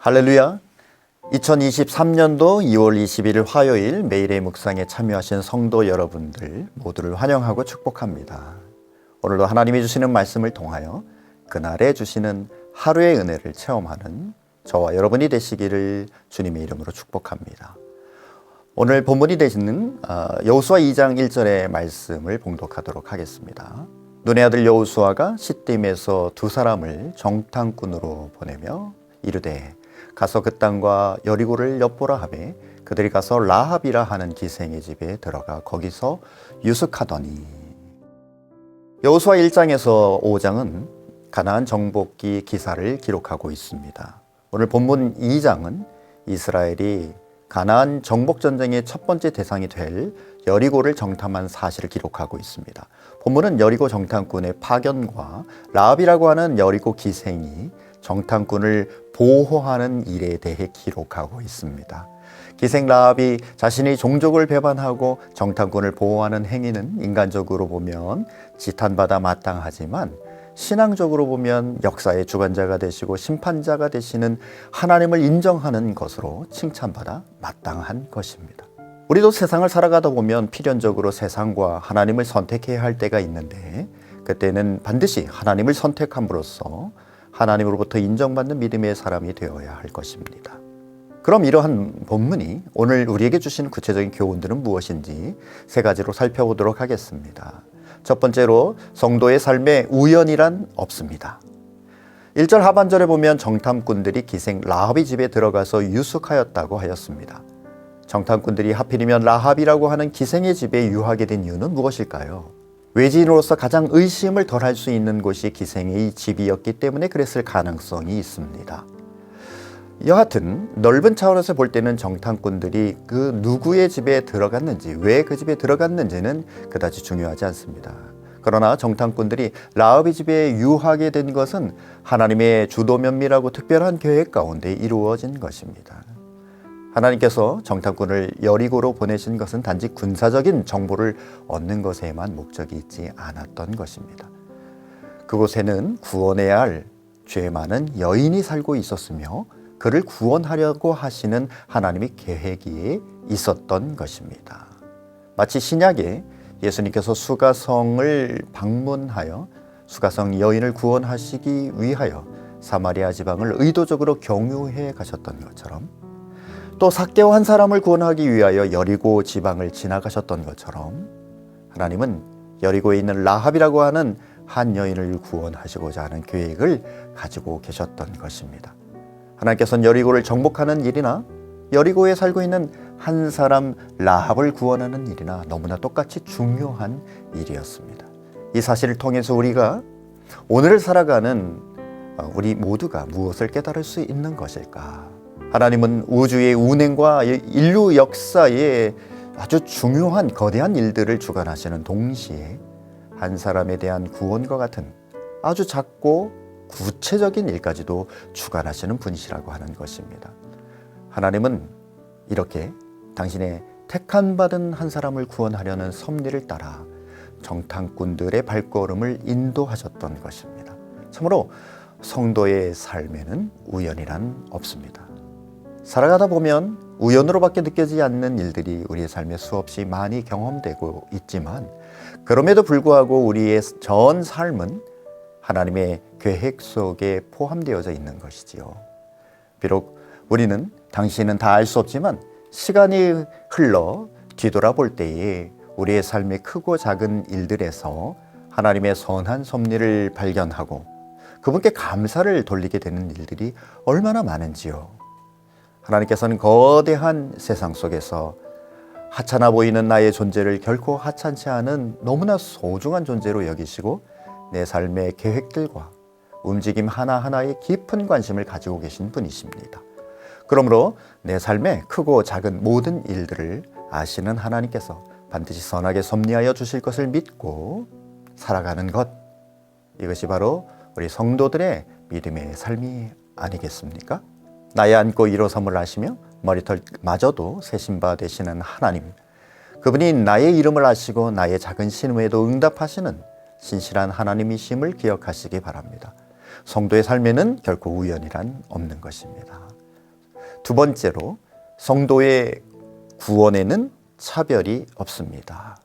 할렐루야! 2023년도 2월 21일 화요일 매일의 묵상에 참여하신 성도 여러분들 모두를 환영하고 축복합니다. 오늘도 하나님이 주시는 말씀을 통하여 그날에 주시는 하루의 은혜를 체험하는 저와 여러분이 되시기를 주님의 이름으로 축복합니다. 오늘 본문이 되시는 여호수아 2장 1절의 말씀을 봉독하도록 하겠습니다. 눈의 아들 여호수아가 시딤에서 두 사람을 정탐꾼으로 보내며 이르되 가서 그 땅과 여리고를 엿보라 하매 그들이 가서 라합이라 하는 기생의 집에 들어가 거기서 유숙하더니. 여호수아 1장에서 5장은 가나안 정복기 기사를 기록하고 있습니다. 오늘 본문 2장은 이스라엘이 가나안 정복 전쟁의 첫 번째 대상이 될 여리고를 정탐한 사실을 기록하고 있습니다. 본문은 여리고 정탐꾼의 파견과 라합이라고 하는 여리고 기생이 정탐꾼을 보호하는 일에 대해 기록하고 있습니다. 기생 라합이 자신의 종족을 배반하고 정탐꾼을 보호하는 행위는 인간적으로 보면 지탄받아 마땅하지만 신앙적으로 보면 역사의 주관자가 되시고 심판자가 되시는 하나님을 인정하는 것으로 칭찬받아 마땅한 것입니다. 우리도 세상을 살아가다 보면 필연적으로 세상과 하나님을 선택해야 할 때가 있는데 그때는 반드시 하나님을 선택함으로써 하나님으로부터 인정받는 믿음의 사람이 되어야 할 것입니다. 그럼 이러한 본문이 오늘 우리에게 주신 구체적인 교훈들은 무엇인지 세 가지로 살펴보도록 하겠습니다. 첫 번째로 성도의 삶에 우연이란 없습니다. 1절 하반절에 보면 정탐꾼들이 기생 라합의 집에 들어가서 유숙하였다고 하였습니다. 정탐꾼들이 하필이면 라합이라고 하는 기생의 집에 유하게 된 이유는 무엇일까요? 외지인으로서 가장 의심을 덜 할 수 있는 곳이 기생의 집이었기 때문에 그랬을 가능성이 있습니다. 여하튼 넓은 차원에서 볼 때는 정탐꾼들이 그 누구의 집에 들어갔는지, 왜 그 집에 들어갔는지는 그다지 중요하지 않습니다. 그러나 정탐꾼들이 라합의 집에 유하게 된 것은 하나님의 주도 면밀하고 특별한 계획 가운데 이루어진 것입니다. 하나님께서 정탐꾼을 여리고로 보내신 것은 단지 군사적인 정보를 얻는 것에만 목적이 있지 않았던 것입니다. 그곳에는 구원해야 할 죄 많은 여인이 살고 있었으며 그를 구원하려고 하시는 하나님의 계획이 있었던 것입니다. 마치 신약에 예수님께서 수가성을 방문하여 수가성 여인을 구원하시기 위하여 사마리아 지방을 의도적으로 경유해 가셨던 것처럼, 또 삭개오 한 사람을 구원하기 위하여 여리고 지방을 지나가셨던 것처럼 하나님은 여리고에 있는 라합이라고 하는 한 여인을 구원하시고자 하는 계획을 가지고 계셨던 것입니다. 하나님께서는 여리고를 정복하는 일이나 여리고에 살고 있는 한 사람 라합을 구원하는 일이나 너무나 똑같이 중요한 일이었습니다. 이 사실을 통해서 우리가 오늘을 살아가는 우리 모두가 무엇을 깨달을 수 있는 것일까? 하나님은 우주의 운행과 인류 역사에 아주 중요한 거대한 일들을 주관하시는 동시에 한 사람에 대한 구원과 같은 아주 작고 구체적인 일까지도 주관하시는 분이시라고 하는 것입니다. 하나님은 이렇게 당신의 택함받은 한 사람을 구원하려는 섭리를 따라 정탐꾼들의 발걸음을 인도하셨던 것입니다. 참으로 성도의 삶에는 우연이란 없습니다. 살아가다 보면 우연으로밖에 느껴지지 않는 일들이 우리의 삶에 수없이 많이 경험되고 있지만 그럼에도 불구하고 우리의 전 삶은 하나님의 계획 속에 포함되어져 있는 것이지요. 비록 우리는 당신은 다 알 수 없지만 시간이 흘러 뒤돌아볼 때에 우리의 삶의 크고 작은 일들에서 하나님의 선한 섭리를 발견하고 그분께 감사를 돌리게 되는 일들이 얼마나 많은지요. 하나님께서는 거대한 세상 속에서 하찮아 보이는 나의 존재를 결코 하찮지 않은 너무나 소중한 존재로 여기시고 내 삶의 계획들과 움직임 하나하나에 깊은 관심을 가지고 계신 분이십니다. 그러므로 내 삶의 크고 작은 모든 일들을 아시는 하나님께서 반드시 선하게 섭리하여 주실 것을 믿고 살아가는 것, 이것이 바로 우리 성도들의 믿음의 삶이 아니겠습니까? 나의 안고 일어섬을 아시며 머리털마저도 세신 바 되시는 하나님, 그분이 나의 이름을 아시고 나의 작은 신음에도 응답하시는 신실한 하나님이심을 기억하시기 바랍니다. 성도의 삶에는 결코 우연이란 없는 것입니다. 두 번째로 성도의 구원에는 차별이 없습니다.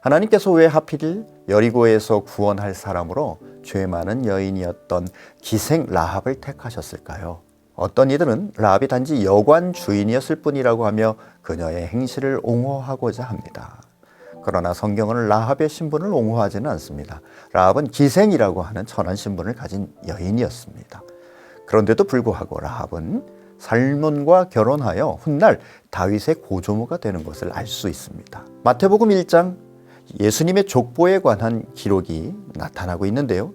하나님께서 왜 하필 여리고에서 구원할 사람으로 죄 많은 여인이었던 기생 라합을 택하셨을까요? 어떤 이들은 라합이 단지 여관 주인이었을 뿐이라고 하며 그녀의 행실을 옹호하고자 합니다. 그러나 성경은 라합의 신분을 옹호하지는 않습니다. 라합은 기생이라고 하는 천한 신분을 가진 여인이었습니다. 그런데도 불구하고 라합은 살몬과 결혼하여 훗날 다윗의 고조모가 되는 것을 알 수 있습니다. 마태복음 1장 예수님의 족보에 관한 기록이 나타나고 있는데요.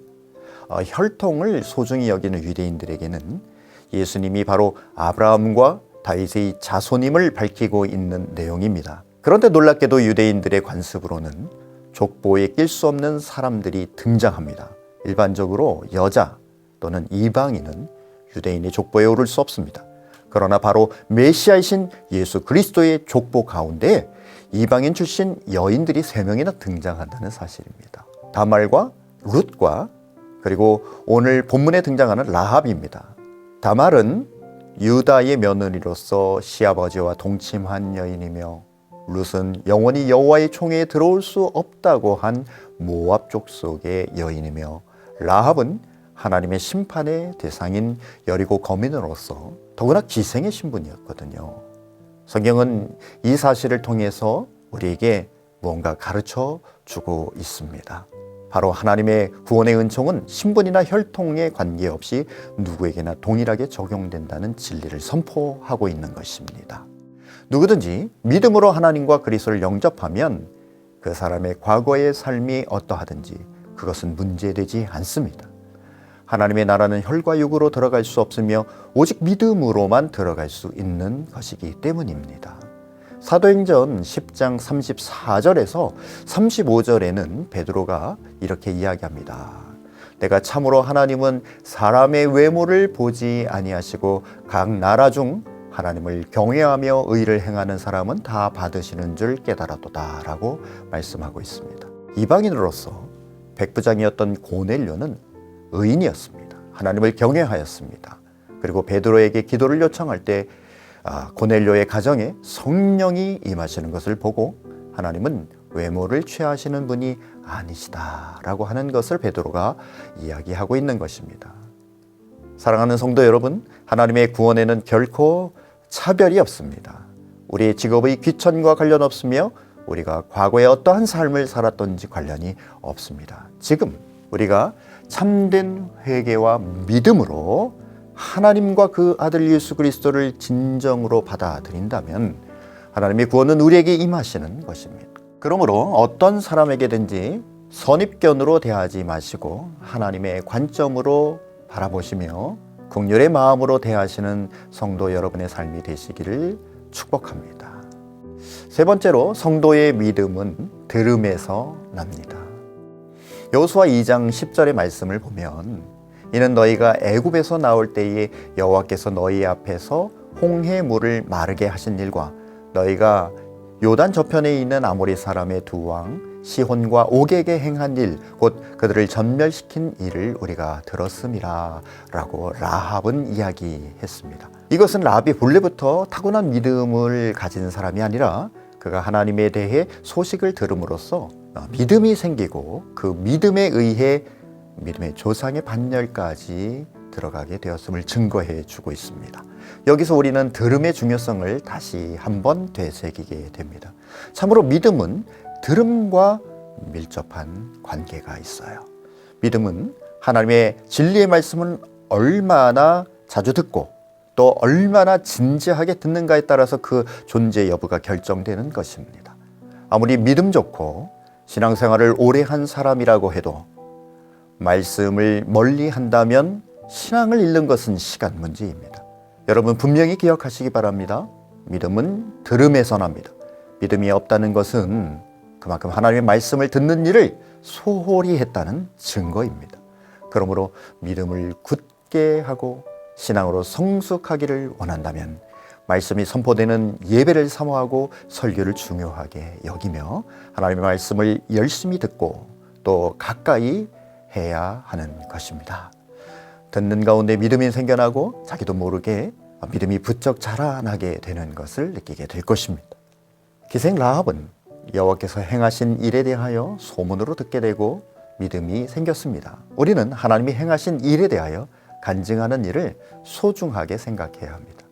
혈통을 소중히 여기는 유대인들에게는 예수님이 바로 아브라함과 다윗의 자손임을 밝히고 있는 내용입니다. 그런데 놀랍게도 유대인들의 관습으로는 족보에 낄 수 없는 사람들이 등장합니다. 일반적으로 여자 또는 이방인은 유대인의 족보에 오를 수 없습니다. 그러나 바로 메시아이신 예수 그리스도의 족보 가운데 이방인 출신 여인들이 3명이나 등장한다는 사실입니다. 다말과 룻과 그리고 오늘 본문에 등장하는 라합입니다. 다말은 유다의 며느리로서 시아버지와 동침한 여인이며 룻은 영원히 여호와의 총회에 들어올 수 없다고 한 모압 족속의 여인이며 라합은 하나님의 심판의 대상인 여리고 거민으로서 더구나 기생의 신분이었거든요. 성경은 이 사실을 통해서 우리에게 무언가 가르쳐 주고 있습니다. 바로 하나님의 구원의 은총은 신분이나 혈통에 관계없이 누구에게나 동일하게 적용된다는 진리를 선포하고 있는 것입니다. 누구든지 믿음으로 하나님과 그리스도를 영접하면 그 사람의 과거의 삶이 어떠하든지 그것은 문제되지 않습니다. 하나님의 나라는 혈과 육으로 들어갈 수 없으며 오직 믿음으로만 들어갈 수 있는 것이기 때문입니다. 사도행전 10장 34절에서 35절에는 베드로가 이렇게 이야기합니다. 내가 참으로 하나님은 사람의 외모를 보지 아니하시고 각 나라 중 하나님을 경외하며 의를 행하는 사람은 다 받으시는 줄 깨달았도다 라고 말씀하고 있습니다. 이방인으로서 백부장이었던 고넬료는 의인이었습니다. 하나님을 경외하였습니다. 그리고 베드로에게 기도를 요청할 때 고넬료의 가정에 성령이 임하시는 것을 보고 하나님은 외모를 취하시는 분이 아니시다라고 하는 것을 베드로가 이야기하고 있는 것입니다. 사랑하는 성도 여러분, 하나님의 구원에는 결코 차별이 없습니다. 우리의 직업의 귀천과 관련 없으며 우리가 과거에 어떠한 삶을 살았던지 관련이 없습니다. 지금 우리가 참된 회개와 믿음으로 하나님과 그 아들 예수 그리스도를 진정으로 받아들인다면 하나님의 구원은 우리에게 임하시는 것입니다. 그러므로 어떤 사람에게든지 선입견으로 대하지 마시고 하나님의 관점으로 바라보시며 긍휼의 마음으로 대하시는 성도 여러분의 삶이 되시기를 축복합니다. 세 번째로 성도의 믿음은 들음에서 납니다. 여호수아 2장 10절의 말씀을 보면 이는 너희가 애굽에서 나올 때에 여호와께서 너희 앞에서 홍해 물을 마르게 하신 일과 너희가 요단 저편에 있는 아모리 사람의 두 왕 시혼과 옥에게 행한 일 곧 그들을 전멸시킨 일을 우리가 들었음이라 라고 라합은 이야기했습니다. 이것은 라합이 본래부터 타고난 믿음을 가진 사람이 아니라 그가 하나님에 대해 소식을 들음으로써 믿음이 생기고 그 믿음에 의해 믿음의 조상의 반열까지 들어가게 되었음을 증거해 주고 있습니다. 여기서 우리는 들음의 중요성을 다시 한번 되새기게 됩니다. 참으로 믿음은 들음과 밀접한 관계가 있어요. 믿음은 하나님의 진리의 말씀은 얼마나 자주 듣고 또 얼마나 진지하게 듣는가에 따라서 그 존재 여부가 결정되는 것입니다. 아무리 믿음 좋고 신앙생활을 오래 한 사람이라고 해도 말씀을 멀리 한다면 신앙을 잃는 것은 시간 문제입니다. 여러분 분명히 기억하시기 바랍니다. 믿음은 들음에서 납니다. 믿음이 없다는 것은 그만큼 하나님의 말씀을 듣는 일을 소홀히 했다는 증거입니다. 그러므로 믿음을 굳게 하고 신앙으로 성숙하기를 원한다면 말씀이 선포되는 예배를 사모하고 설교를 중요하게 여기며 하나님의 말씀을 열심히 듣고 또 가까이 해야 하는 것입니다. 듣는 가운데 믿음이 생겨나고 자기도 모르게 믿음이 부쩍 자라나게 되는 것을 느끼게 될 것입니다. 기생 라합은 여호와께서 행하신 일에 대하여 소문으로 듣게 되고 믿음이 생겼습니다. 우리는 하나님이 행하신 일에 대하여 간증하는 일을 소중하게 생각해야 합니다.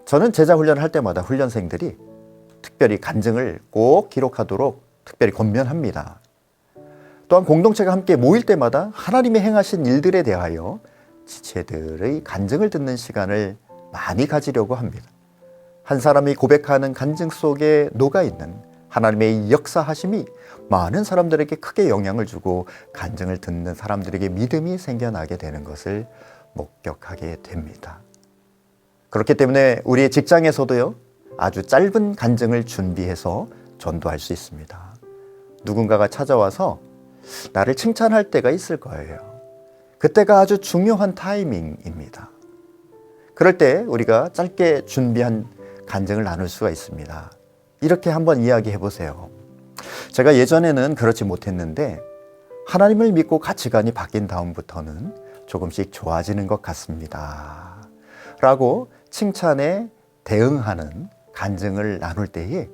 저는 제자 훈련을 할 때마다 훈련생들이 특별히 간증을 꼭 기록하도록 특별히 권면합니다. 또한 공동체가 함께 모일 때마다 하나님이 행하신 일들에 대하여 지체들의 간증을 듣는 시간을 많이 가지려고 합니다. 한 사람이 고백하는 간증 속에 녹아있는 하나님의 역사하심이 많은 사람들에게 크게 영향을 주고 간증을 듣는 사람들에게 믿음이 생겨나게 되는 것을 목격하게 됩니다. 그렇기 때문에 우리의 직장에서도요, 아주 짧은 간증을 준비해서 전도할 수 있습니다. 누군가가 찾아와서 나를 칭찬할 때가 있을 거예요. 그때가 아주 중요한 타이밍입니다. 그럴 때 우리가 짧게 준비한 간증을 나눌 수가 있습니다. 이렇게 한번 이야기해 보세요. 제가 예전에는 그렇지 못했는데 하나님을 믿고 가치관이 바뀐 다음부터는 조금씩 좋아지는 것 같습니다. 라고 칭찬에 대응하는 간증을 나눌 때에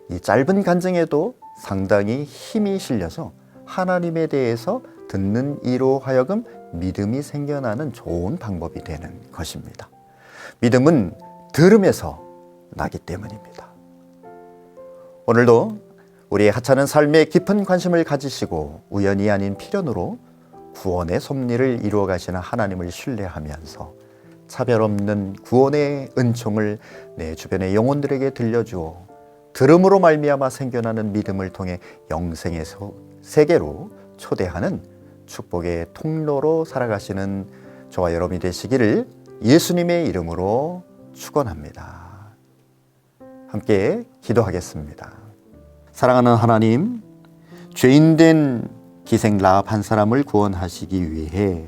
이 짧은 간증에도 상당히 힘이 실려서 하나님에 대해서 듣는 이로 하여금 믿음이 생겨나는 좋은 방법이 되는 것입니다. 믿음은 들음에서 나기 때문입니다. 오늘도 우리의 하찮은 삶에 깊은 관심을 가지시고 우연이 아닌 필연으로 구원의 섭리를 이루어 가시는 하나님을 신뢰하면서 차별 없는 구원의 은총을 내 주변의 영혼들에게 들려주어 들음으로 말미암아 생겨나는 믿음을 통해 영생의 세계로 초대하는 축복의 통로로 살아가시는 저와 여러분이 되시기를 예수님의 이름으로 축원합니다. 함께 기도하겠습니다. 사랑하는 하나님, 죄인된 기생 라합 한 사람을 구원하시기 위해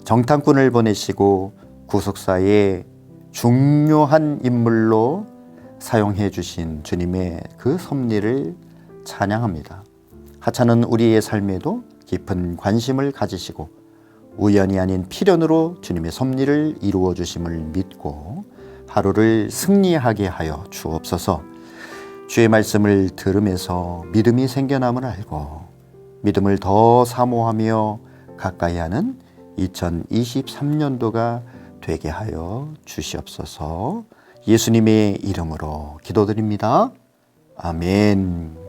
정탐꾼을 보내시고 구속사의 중요한 인물로 사용해 주신 주님의 그 섭리를 찬양합니다. 하찮은 우리의 삶에도 깊은 관심을 가지시고 우연이 아닌 필연으로 주님의 섭리를 이루어 주심을 믿고 하루를 승리하게 하여 주옵소서. 주의 말씀을 들으면서 믿음이 생겨남을 알고 믿음을 더 사모하며 가까이 하는 2023년도가 되게 하여 주시옵소서. 예수님의 이름으로 기도드립니다. 아멘.